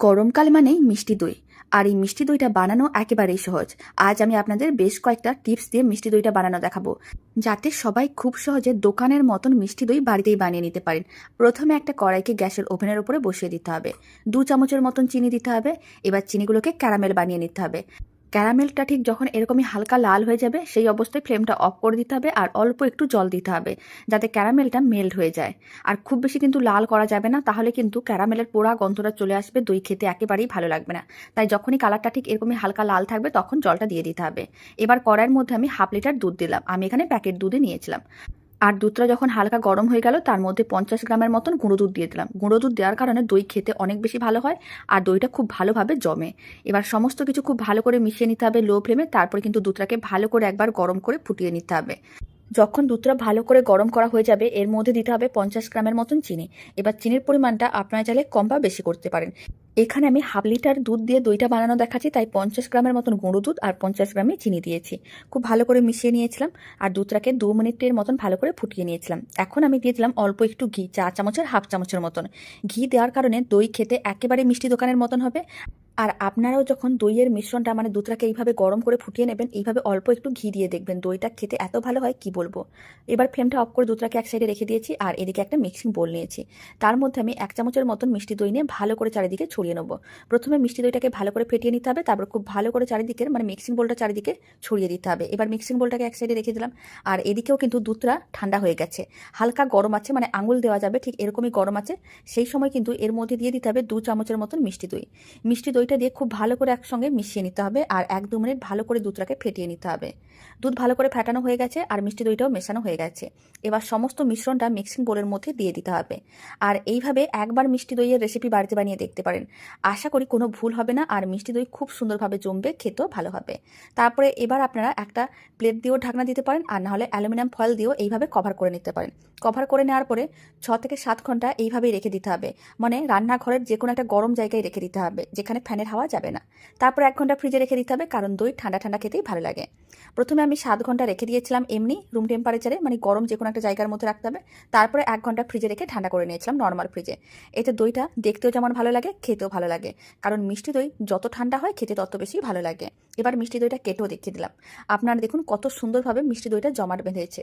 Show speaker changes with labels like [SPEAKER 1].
[SPEAKER 1] গরমকাল মানেই মিষ্টি দই। আর এই মিষ্টি দইটা বানানো একেবারেই সহজ। আজ আমি আপনাদের বেশ কয়েকটা টিপস দিয়ে মিষ্টি দইটা বানানো দেখাবো, যাতে সবাই খুব সহজে দোকানের মতন মিষ্টি দই বাড়িতেই বানিয়ে নিতে পারেন। প্রথমে একটা কড়াইকে গ্যাসের ওভেনের উপরে বসিয়ে দিতে হবে। 2 চামচের মতন চিনি দিতে হবে। এবার চিনিগুলোকে ক্যারামেল বানিয়ে নিতে হবে। ক্যারামেলটা ঠিক যখন এরকমই হালকা লাল হয়ে যাবে, সেই অবস্থায় ফ্লেমটা অফ করে দিতে হবে আর অল্প একটু জল দিতে হবে, যাতে ক্যারামেলটা মেল্ট হয়ে যায়। আর খুব বেশি কিন্তু লাল করা যাবে না, তাহলে কিন্তু ক্যারামেলের পোড়া গন্ধটা চলে আসবে, দই খেতে একেবারেই ভালো লাগবে না। তাই যখনই কালারটা ঠিক এরকমই হালকা লাল থাকবে, তখন জলটা দিয়ে দিতে হবে। এবার কড়াইয়ের মধ্যে আমি 1/2 লিটার দুধ দিলাম। আমি এখানে প্যাকেট দুধে নিয়েছিলাম। আর দুধটা যখন হালকা গরম হয়ে গেল, তার মধ্যে 50 গ্রামের মতন গুঁড়ো দুধ দিয়ে দিলাম। গুঁড়ো দুধ দেওয়ার কারণে দই খেতে অনেক বেশি ভালো হয় আর দইটা খুব ভালোভাবে জমে। এবার সমস্ত কিছু খুব ভালো করে মিশিয়ে নিতে হবে লো ফ্লেমে। তারপরে কিন্তু দুধটাকে ভালো করে একবার গরম করে ফুটিয়ে নিতে হবে। যখন দুধটা ভালো করে গরম করা হয়ে যাবে, এর মধ্যে দিতে হবে 50 গ্রামের মতন চিনি। এবার চিনির পরিমাণটা আপনারা চাইলে কম বা বেশি করতে পারেন। এখানে আমি 1/2 লিটার দুধ দিয়ে দইটা বানানো দেখাচ্ছি, তাই 50 গ্রামের মতন গুঁড়ো দুধ আর 50 গ্রামই চিনি দিয়েছি। খুব ভালো করে মিশিয়ে নিয়েছিলাম আর দুধটাকে 2 মিনিটের মতন ভালো করে ফুটিয়ে নিয়েছিলাম। এখন আমি দিয়ে দিলাম অল্প একটু ঘি, 4 চামচের 1/2 চামচের মতন। ঘি দেওয়ার কারণে দই খেতে একেবারে মিষ্টি দোকানের মতন হবে। আর আপনারাও যখন দইয়ের মিশ্রণটা মানে দুধটাকে এইভাবে গরম করে ফুটিয়ে নেবেন, এইভাবে অল্প একটু ঘি দিয়ে দেখবেন, দইটা খেতে এত ভালো হয় কি বলবো। এবার ফ্লেমটা অফ করে দুধটাকে এক সাইডে রেখে দিয়েছি আর এদিকে একটা মিক্সিং বোল নিয়েছি। তার মধ্যে আমি 1 চামচের মতন মিষ্টি দই নিয়ে ভালো করে চারিদিকে ছড়িয়ে নেবো। প্রথমে মিষ্টি দইটাকে ভালো করে ফেটিয়ে নিতে হবে, তারপর খুব ভালো করে চারিদিকে মানে মিক্সিং বোলটা চারিদিকে ছড়িয়ে দিতে হবে। এবার মিক্সিং বোলটাকে এক সাইডে রেখে দিলাম। আর এদিকেও কিন্তু দুধটা ঠান্ডা হয়ে গেছে, হালকা গরম আছে, মানে আঙুল দেওয়া যাবে ঠিক এরকমই গরম আছে। সেই সময় কিন্তু এর মধ্যে দিয়ে দিতে হবে 2 চামচের মতন মিষ্টি দই। মিষ্টি দইটা দিয়ে খুব ভালো করে একসঙ্গে মিশিয়ে নিতে হবে আর 1-2 মিনিট ভালো করে দুধটাকে ফেটিয়ে নিতে হবে। দুধ ভালো করে ফেটানো হয়ে গেছে আর মিষ্টি দইটাও মেশানো হয়ে গেছে। এবার সমস্ত মিশ্রণটা মিক্সিং বোলের মধ্যে দিয়ে দিতে হবে। আর এইভাবে একবার মিষ্টি দইয়ের রেসিপি বাড়িতে বানিয়ে দেখতে পারেন। আশা করি কোনো ভুল হবে না আর মিষ্টি দই খুব সুন্দরভাবে জমবে, খেতেও ভালো হবে। তারপরে এবার আপনারা একটা প্লেট দিয়েও ঢাকনা দিতে পারেন, আর নাহলে অ্যালুমিনিয়াম ফয়েল দিয়েও এইভাবে কভার করে নিতে পারেন। কভার করে নেওয়ার পরে 6 থেকে 7 ঘন্টা এইভাবেই রেখে দিতে হবে। মানে রান্নাঘরের যে কোনো একটা গরম জায়গায় রেখে দিতে হবে, যেখানে ফ্যানের হাওয়া যাবে না। তারপর 1 ঘন্টা ফ্রিজে রেখে দিতে হবে, কারণ দই ঠান্ডা ঠান্ডা খেতেই ভালো লাগে। প্রথমে আমি 7 ঘন্টা রেখে দিয়েছিলাম এমনি রুম টেম্পারেচারে, মানে গরম যে কোনো একটা জায়গার মধ্যে রাখতে হবে। তারপরে 1 ঘন্টা ফ্রিজে রেখে ঠান্ডা করে নিয়েছিলাম নর্মাল ফ্রিজে। এতে দইটা দেখতেও যেমন ভালো লাগে, খেতেও ভালো লাগে। কারণ মিষ্টি দই যত ঠান্ডা হয় খেতে তত বেশি ভালো লাগে। এবার মিষ্টি দইটা কেটেও দেখিয়ে দিলাম। আপনারা দেখুন কত সুন্দরভাবে মিষ্টি দইটা জমাট বেঁধেছে।